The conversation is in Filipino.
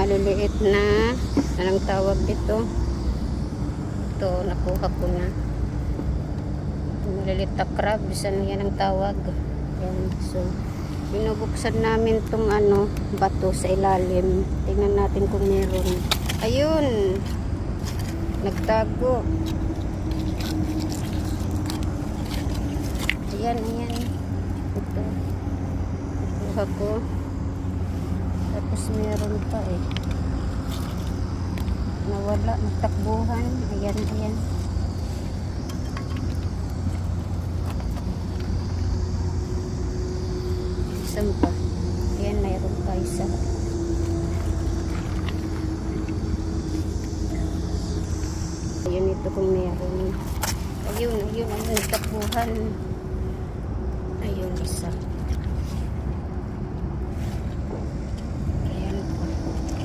maliliit na anong tawag dito. Ito, nakuha ko na. Maliliit na crabs, ano yan ang tawag. Yan. So, binubuksan namin tong bato sa ilalim. Tingnan natin kung meron. Ayun! Nagtago. Ayan, ayan. Ito. Nakuha ko. Tapos meron pa eh. Nawala, nagtakbuhan. Ayan, ayan. Isang pa. Ayan, mayroon pa isa. Ayun, ito kung meron. Ayun, ayun, ayun, nagtakbuhan. Ayun, isa.